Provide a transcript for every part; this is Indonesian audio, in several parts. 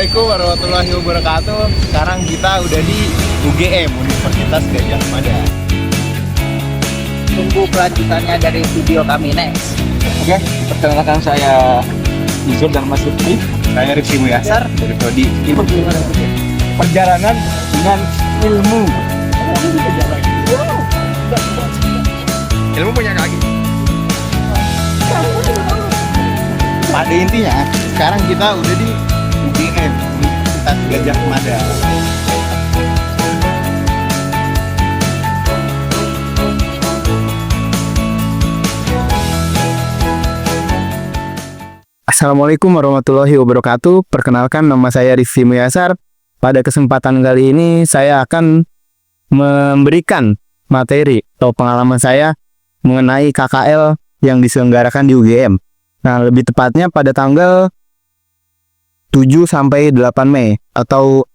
Assalamualaikum warahmatullahi wabarakatuh. Sekarang kita udah di UGM, Universitas Gadjah Mada. Tunggu kelanjutannya dari video kami next. Oke, perkenalkan saya Izul dan Mas Lutfi. Saya Rizky Muyasar dari Prodi Perjalanan dengan Ilmu. Ilmu punya kaki. Pada intinya, sekarang kita udah di UGM, Universitas Gadjah Mada. Assalamualaikum warahmatullahi wabarakatuh. Perkenalkan, nama saya Rizky Muyasar. Pada kesempatan kali ini saya akan memberikan materi atau pengalaman saya mengenai KKL yang diselenggarakan di UGM. Nah, lebih tepatnya pada tanggal 7 sampai 8 Mei atau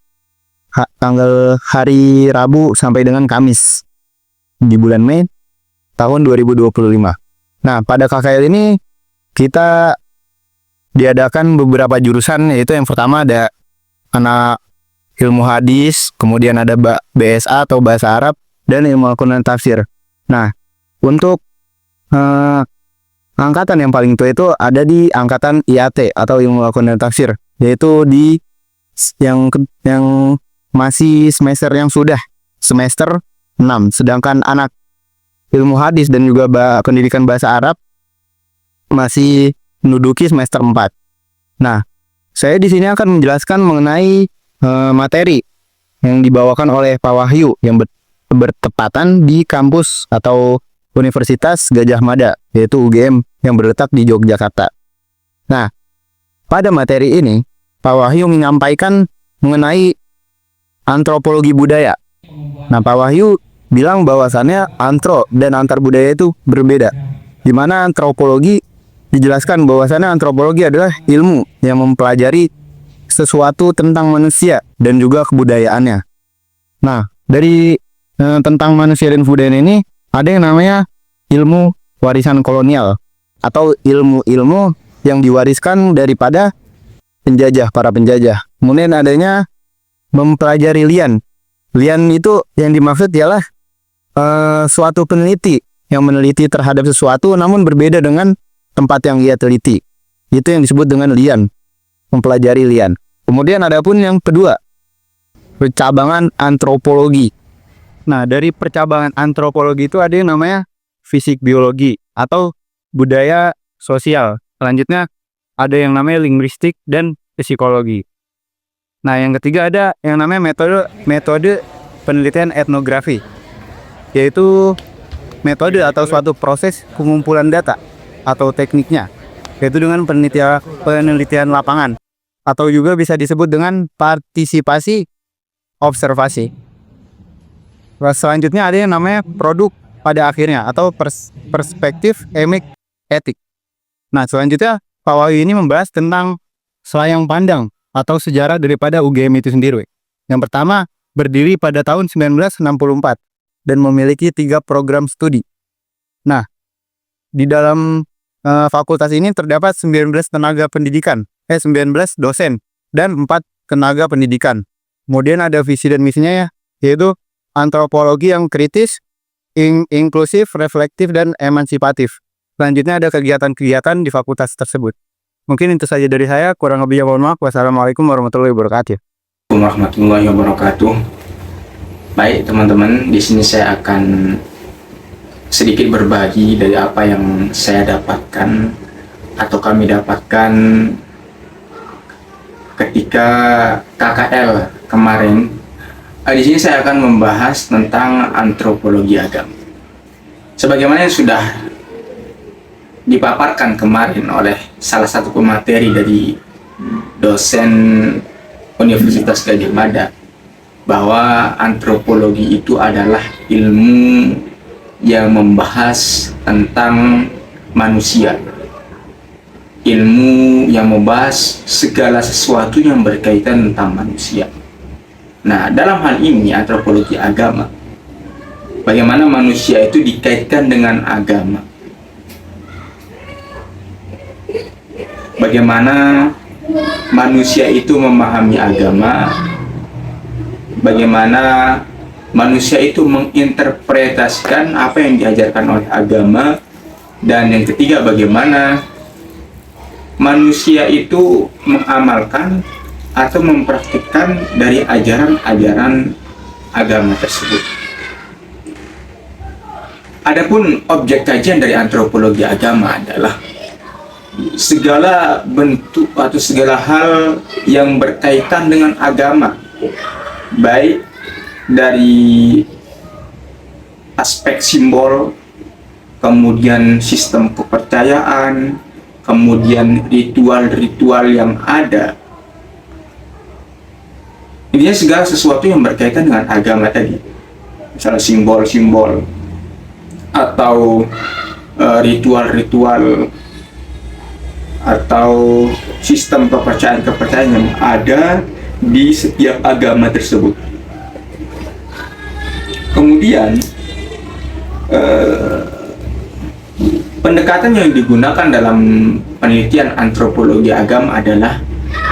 tanggal hari Rabu sampai dengan Kamis di bulan Mei tahun 2025. Nah, pada KKL ini kita diadakan beberapa jurusan, yaitu yang pertama ada anak ilmu hadis, kemudian ada BSA atau bahasa Arab, dan ilmu Al-Quran dan tafsir. Nah, untuk angkatan yang paling tua itu ada di angkatan IAT atau ilmu Al-Quran dan tafsir, yaitu di yang masih semester yang sudah semester 6. Sedangkan anak ilmu hadis dan juga pendidikan bahasa Arab masih menduduki semester 4. Nah, saya di sini akan menjelaskan mengenai materi yang dibawakan oleh Pak Wahyu yang bertepatan di kampus atau Universitas Gadjah Mada, yaitu UGM yang terletak di Yogyakarta. Nah, pada materi ini Pak Wahyu menyampaikan mengenai antropologi budaya. Nah, Pak Wahyu bilang bahwasannya antro dan antar budaya itu berbeda. Di mana antropologi dijelaskan bahwasannya antropologi adalah ilmu yang mempelajari sesuatu tentang manusia dan juga kebudayaannya. Nah, dari tentang manusia dan kebudayaan ini ada yang namanya ilmu warisan kolonial atau ilmu-ilmu yang diwariskan daripada para penjajah. Kemudian adanya mempelajari lian. Lian itu yang dimaksud ialah suatu peneliti yang meneliti terhadap sesuatu namun berbeda dengan tempat yang ia teliti. Itu yang disebut dengan lian, mempelajari lian. Kemudian ada pun yang kedua, percabangan antropologi. Nah, dari percabangan antropologi itu ada yang namanya fisik biologi atau budaya sosial. Selanjutnya ada yang namanya linguistik dan psikologi. Nah, yang ketiga ada yang namanya metode penelitian etnografi, yaitu metode atau suatu proses pengumpulan data atau tekniknya, yaitu dengan penelitian lapangan, atau juga bisa disebut dengan partisipasi observasi. Selanjutnya ada yang namanya produk pada akhirnya atau perspektif etik. Nah, selanjutnya Pak Wahyu ini membahas tentang selayang pandang atau sejarah daripada UGM itu sendiri. Yang pertama, berdiri pada tahun 1964 dan memiliki 3 program studi. Nah, di dalam fakultas ini terdapat 19 dosen dan 4 tenaga pendidikan. Kemudian ada visi dan misinya ya, yaitu antropologi yang kritis, inklusif, reflektif, dan emansipatif. Selanjutnya ada kegiatan-kegiatan di fakultas tersebut. Mungkin itu saja dari saya, kurang lebihnya mohon maaf. Wassalamualaikum warahmatullahi wabarakatuh. Warahmatullahi wabarakatuh. Baik teman-teman, di sini saya akan sedikit berbagi dari apa yang saya dapatkan atau kami dapatkan ketika KKL kemarin. Di sini saya akan membahas tentang antropologi agama. Sebagaimana yang sudah dipaparkan kemarin oleh salah satu pemateri dari dosen Universitas Gadjah Mada, bahwa antropologi itu adalah ilmu yang membahas tentang manusia, ilmu yang membahas segala sesuatu yang berkaitan tentang manusia. Nah, dalam hal ini antropologi agama, bagaimana manusia itu dikaitkan dengan agama, bagaimana manusia itu memahami agama, bagaimana manusia itu menginterpretasikan apa yang diajarkan oleh agama, dan yang ketiga bagaimana manusia itu mengamalkan atau mempraktikkan dari ajaran-ajaran agama tersebut. Adapun objek kajian dari antropologi agama adalah segala bentuk atau segala hal yang berkaitan dengan agama, baik dari aspek simbol, kemudian sistem kepercayaan, kemudian ritual-ritual yang ada. Intinya segala sesuatu yang berkaitan dengan agama tadi, misalnya simbol-simbol atau ritual-ritual atau sistem kepercayaan-kepercayaan yang ada di setiap agama tersebut. Kemudian pendekatan yang digunakan dalam penelitian antropologi agama adalah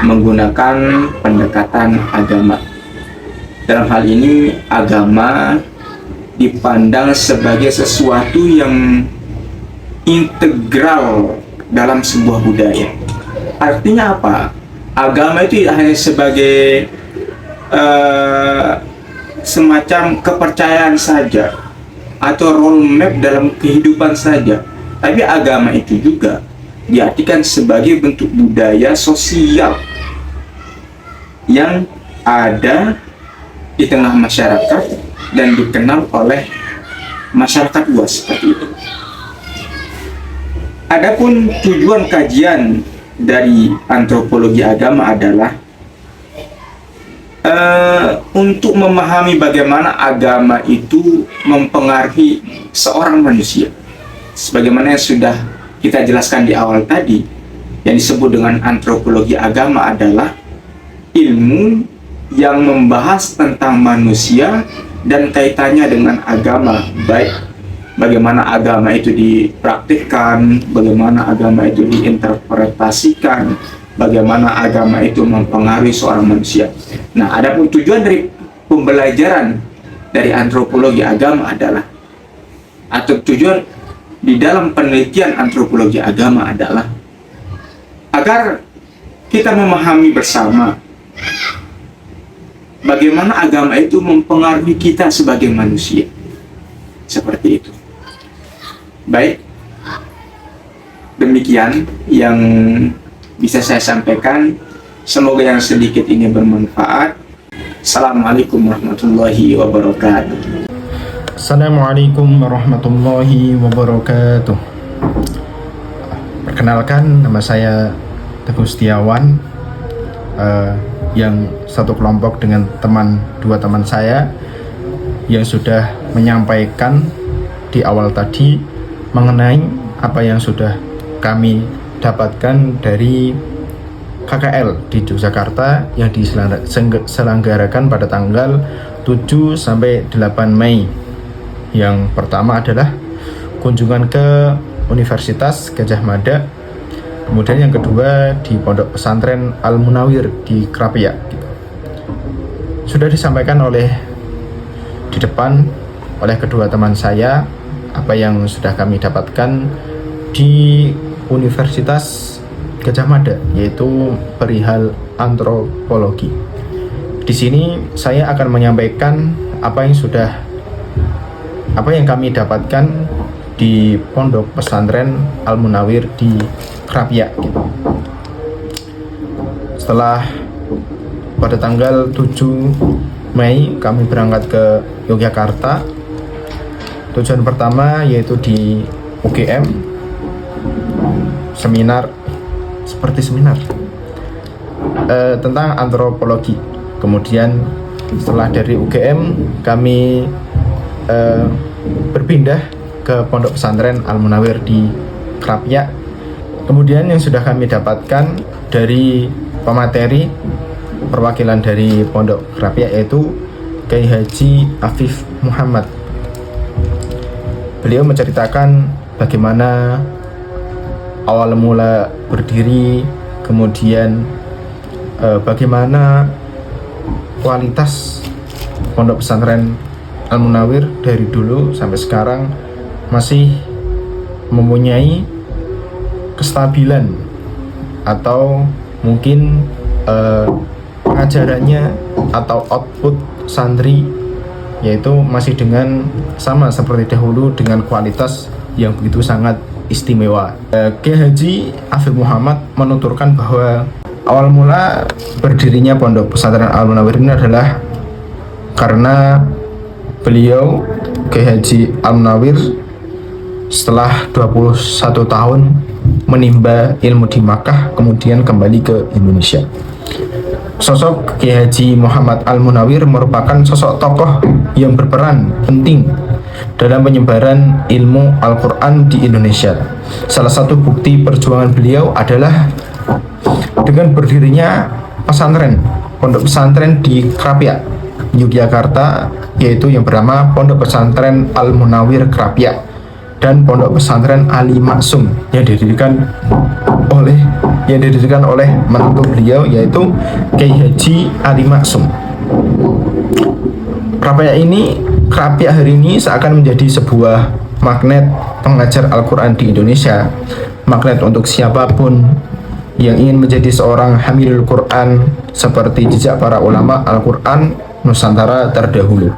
menggunakan pendekatan agama. Dalam hal ini agama dipandang sebagai sesuatu yang integral dalam sebuah budaya. Artinya apa? Agama itu tidak hanya sebagai semacam kepercayaan saja atau role map dalam kehidupan saja, tapi agama itu juga diartikan sebagai bentuk budaya sosial yang ada di tengah masyarakat dan dikenal oleh masyarakat luas seperti itu. Adapun tujuan kajian dari antropologi agama adalah untuk memahami bagaimana agama itu mempengaruhi seorang manusia. Sebagaimana yang sudah kita jelaskan di awal tadi, yang disebut dengan antropologi agama adalah ilmu yang membahas tentang manusia dan kaitannya dengan agama, baik bagaimana agama itu dipraktikkan, bagaimana agama itu diinterpretasikan, bagaimana agama itu mempengaruhi seorang manusia. Nah, adapun tujuan dari pembelajaran dari antropologi agama adalah, atau tujuan di dalam penelitian antropologi agama adalah agar kita memahami bersama bagaimana agama itu mempengaruhi kita sebagai manusia. Seperti itu. Baik, demikian yang bisa saya sampaikan. Semoga yang sedikit ini bermanfaat. Assalamualaikum warahmatullahi wabarakatuh. Assalamualaikum warahmatullahi wabarakatuh. Perkenalkan, nama saya Teguh Setiawan, yang satu kelompok dengan dua teman saya yang sudah menyampaikan di awal tadi mengenai apa yang sudah kami dapatkan dari KKL di Yogyakarta yang diselenggarakan pada tanggal 7 sampai 8 Mei. Yang pertama adalah kunjungan ke Universitas Gadjah Mada, kemudian yang kedua di Pondok Pesantren Al-Munawir di Krapia. Sudah disampaikan di depan oleh kedua teman saya apa yang sudah kami dapatkan di Universitas Gadjah Mada, yaitu perihal antropologi. Di sini saya akan menyampaikan apa yang kami dapatkan di Pondok Pesantren Al-Munawir di Krapia. Setelah pada tanggal 7 Mei kami berangkat ke Yogyakarta. Tujuan pertama yaitu di UGM, seminar tentang antropologi. Kemudian setelah dari UGM kami berpindah ke Pondok Pesantren Al-Munawir di Krapia. Kemudian yang sudah kami dapatkan dari pemateri perwakilan dari Pondok Krapia yaitu Kiai Haji Afif Muhammad. Beliau menceritakan bagaimana awal mula berdiri, kemudian bagaimana kualitas Pondok Pesantren Al-Munawir dari dulu sampai sekarang masih mempunyai kestabilan atau mungkin pengajarannya atau output santri yaitu masih dengan sama seperti dahulu dengan kualitas yang begitu sangat istimewa. Kiai Haji Afif Muhammad menuturkan bahwa awal mula berdirinya Pondok Pesantren Al-Munawir ini adalah karena beliau Kiai Haji Al-Munawir setelah 21 tahun menimba ilmu di Makkah kemudian kembali ke Indonesia. Sosok Kiai Haji Muhammad Al-Munawir merupakan sosok tokoh yang berperan penting dalam penyebaran ilmu Al-Quran di Indonesia. Salah satu bukti perjuangan beliau adalah dengan berdirinya pondok pesantren di Krapyak, Yogyakarta, yaitu yang bernama Pondok Pesantren Al-Munawir Krapyak dan Pondok Pesantren Ali Maksum yang didirikan oleh menantu beliau yaitu Kiai Haji Ali Maksum. Krapyak hari ini seakan menjadi sebuah magnet pengajar Al-Quran di Indonesia, magnet untuk siapapun yang ingin menjadi seorang hamilul Quran seperti jejak para ulama Al-Quran Nusantara terdahulu.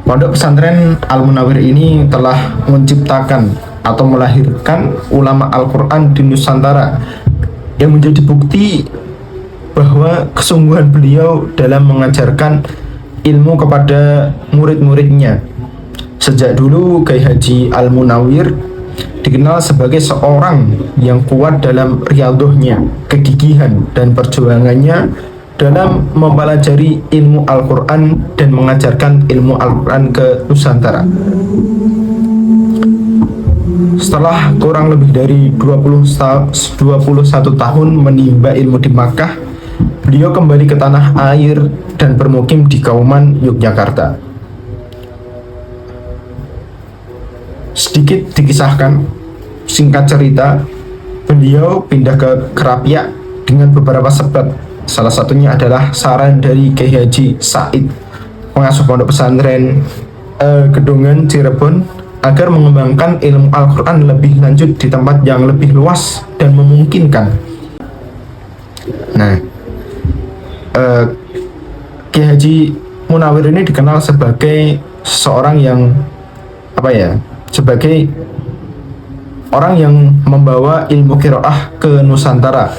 Pondok Pesantren Al-Munawir ini telah menciptakan atau melahirkan ulama Al-Quran di Nusantara yang menjadi bukti bahwa kesungguhan beliau dalam mengajarkan ilmu kepada murid-muridnya. Sejak dulu Kiai Haji Al-Munawir dikenal sebagai seorang yang kuat dalam riyadhahnya, kegigihan dan perjuangannya dalam mempelajari ilmu Al-Quran dan mengajarkan ilmu Al-Quran ke Nusantara. Setelah kurang lebih dari 21 tahun menimba ilmu di Makkah, beliau kembali ke tanah air dan bermukim di Kauman, Yogyakarta. Sedikit dikisahkan, singkat cerita, beliau pindah ke Krapyak dengan beberapa sebab. Salah satunya adalah saran dari Kiai Haji Said, pengasuh Pondok Pesantren Gedongan, Cirebon, agar mengembangkan ilmu Al-Quran lebih lanjut di tempat yang lebih luas dan memungkinkan. Nah, Kiai Haji Munawir ini dikenal sebagai seorang yang sebagai orang yang membawa ilmu qiraah ke Nusantara.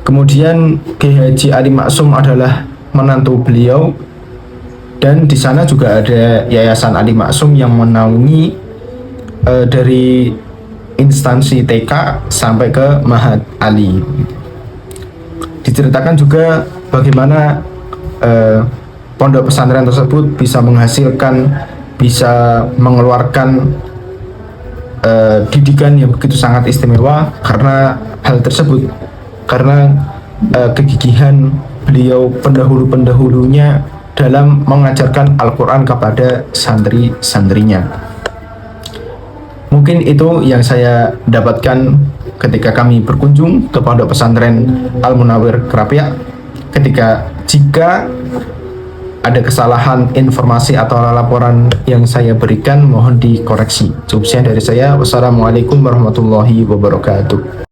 Kemudian Kiai Haji Ali Maksum adalah menantu beliau dan di sana juga ada Yayasan Ali Maksum yang menaungi dari instansi TK sampai ke Mahat Ali. Diceritakan juga bagaimana pondok pesantren tersebut bisa mengeluarkan didikan yang begitu sangat istimewa karena hal tersebut, karena kegigihan beliau pendahulu-pendahulunya dalam mengajarkan Al-Quran kepada santri-santrinya. Mungkin itu yang saya dapatkan ketika kami berkunjung ke Pondok Pesantren Al-Munawir Krapyak. Jika ada kesalahan informasi atau laporan yang saya berikan, mohon dikoreksi. Cukup sekian dari saya. Wassalamualaikum warahmatullahi wabarakatuh.